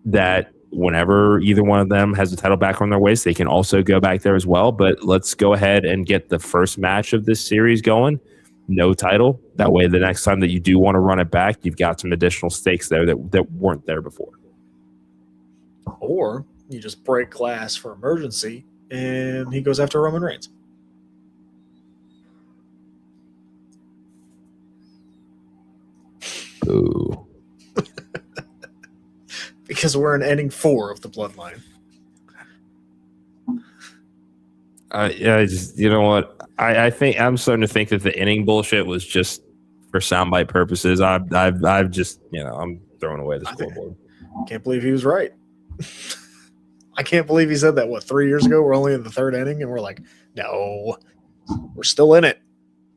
that whenever either one of them has the title back on their waist, they can also go back there as well. But let's go ahead and get the first match of this series going. No title. That way, the next time that you do want to run it back, you've got some additional stakes there that weren't there before. Or you just break glass for emergency, and he goes after Roman Reigns. Ooh. Because we're in ending 4 of the Bloodline. You know what? I think I'm starting to think that the inning bullshit was just for soundbite purposes. I've just I'm throwing away the scoreboard. Can't believe he was right. I can't believe he said that. 3 years ago? We're only in the 3rd inning, and we're like, no, we're still in it.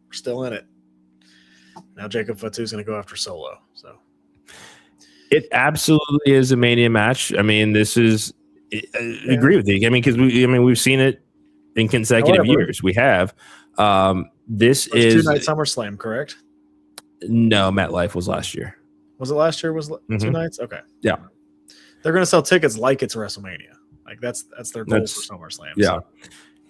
We're still in it. Now Jacob Fatu is going to go after Solo. So it absolutely is a Mania match. I mean, this is. I agree with you. I mean, because we've seen it in consecutive years. We have. This is 2-night SummerSlam, correct? No, MetLife was last year. Was it last year? Was 2 nights? Okay. Yeah. They're going to sell tickets like it's WrestleMania. Like that's their goal for SummerSlam. Yeah. So.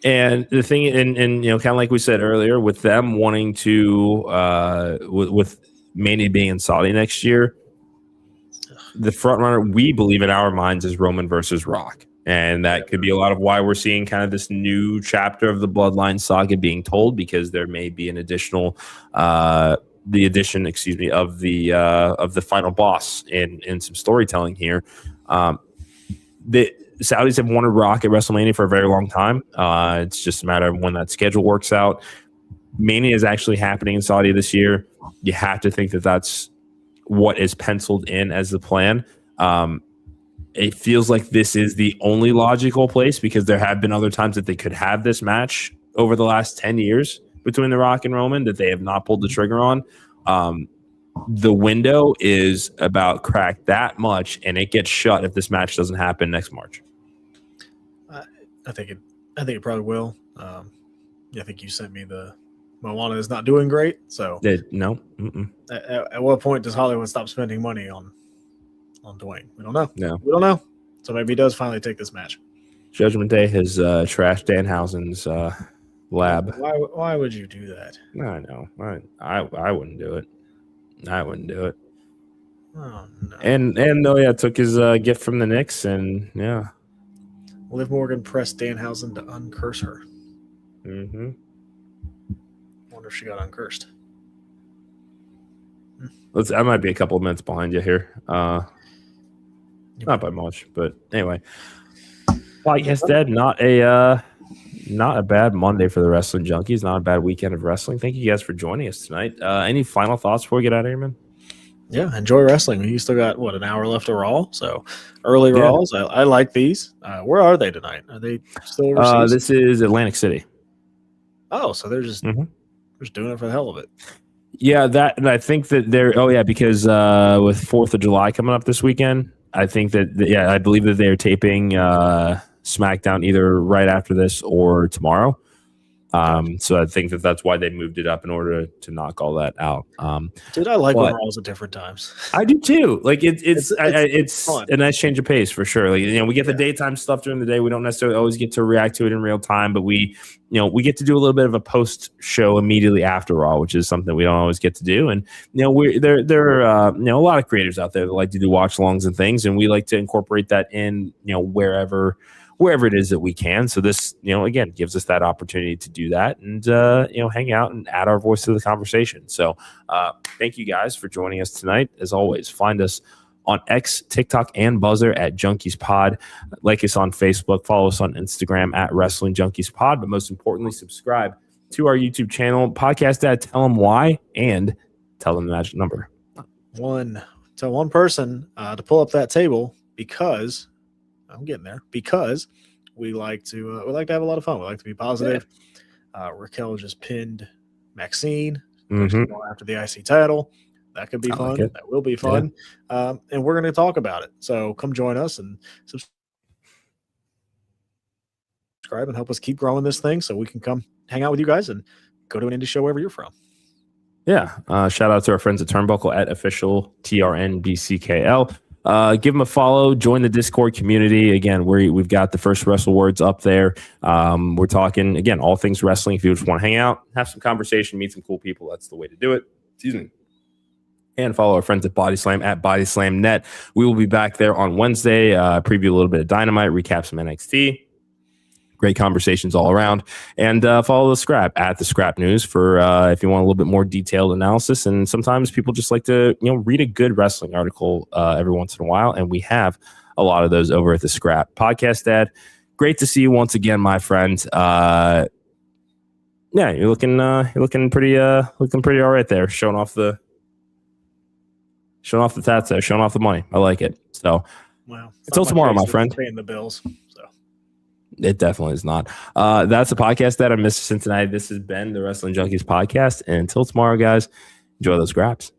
And the thing, and kind of like we said earlier, with them wanting to, with Mania being in Saudi next year, the front runner we believe in our minds is Roman versus Rock. And that could be a lot of why we're seeing kind of this new chapter of the Bloodline saga being told, because there may be an additional, of the final boss in some storytelling here. The Saudis have wanted Rock at WrestleMania for a very long time. It's just a matter of when that schedule works out. Mania is actually happening in Saudi this year. You have to think that that's what is penciled in as the plan. It feels like this is the only logical place, because there have been other times that they could have this match over the last 10 years between The Rock and Roman that they have not pulled the trigger on. The window is about cracked that much, and it gets shut if this match doesn't happen next March. I think it probably will. I think you sent me the Moana is not doing great. So no. At what point does Hollywood stop spending money on Dwayne? We don't know. No, we don't know. So maybe he does finally take this match. Judgment Day has trashed Danhausen's lab. Why would you do that? I know. I wouldn't do it. I wouldn't do it. Oh no. And took his gift from the Knicks, and yeah. Liv Morgan pressed Danhausen to uncurse her. Mm-hmm. Wonder if she got uncursed. I might be a couple of minutes behind you here. Not by much, but anyway. Podcast Dead, not a bad Monday for the Wrestling Junkies. Not a bad weekend of wrestling. Thank you guys for joining us tonight. Any final thoughts before we get out of here, man? Yeah, enjoy wrestling. You still got an hour left of Raw, so early Raws. I like these. Where are they tonight? Are they still overseas? This is Atlantic City. Oh, so they're just doing it for the hell of it. Yeah, and I think that they're because with 4th of July coming up this weekend, I think that I believe that they're taping SmackDown either right after this or tomorrow. So I think that's why they moved it up, in order to knock all that out. Dude, I like when Raws at different times. I do too. Like it's a nice change of pace for sure. Like, we get the daytime stuff during the day. We don't necessarily always get to react to it in real time, but we get to do a little bit of a post show immediately after Raw, which is something we don't always get to do. And there are a lot of creators out there that like to do watch alongs and things, and we like to incorporate that in wherever it is that we can. So this, again, gives us that opportunity to do that and, hang out and add our voice to the conversation. So thank you guys for joining us tonight. As always, find us on X, TikTok, and Buzzer at Junkies Pod. Like us on Facebook. Follow us on Instagram at Wrestling Junkies Pod. But most importantly, subscribe to our YouTube channel. Podcast Dad, tell them why, and tell them the magic number. Tell one person to pull up that table, because I'm getting there, because we like to have a lot of fun. We like to be positive. Raquel just pinned Maxine after the IC title. That could be fun. Like that will be fun. Yeah. And we're going to talk about it. So come join us and subscribe and help us keep growing this thing, so we can come hang out with you guys and go to an indie show wherever you're from. Yeah. Shout out to our friends at Turnbuckle at official TRNBCKL. Give them a follow, join the Discord community. Again, we've got the first Wrestle Words up there. We're talking, again, all things wrestling. If you just want to hang out, have some conversation, meet some cool people, that's the way to do it. Excuse me. And follow our friends at Body Slam at Body Slam Net. We will be back there on Wednesday, preview a little bit of Dynamite, recap some NXT. Great conversations all around. And follow the Scrap at the Scrap News for if you want a little bit more detailed analysis. And sometimes people just like to read a good wrestling article every once in a while, and we have a lot of those over at the Scrap. Podcast Dad, great to see you once again, my friend. You're looking pretty all right there, showing off the tats there, showing off the money. I like it. So until tomorrow, my friend. Paying the bills. It definitely is not. That's the podcast that I'm Mr. Cincinnati. This has been the Wrestling Junkies podcast. And until tomorrow, guys, enjoy those scraps.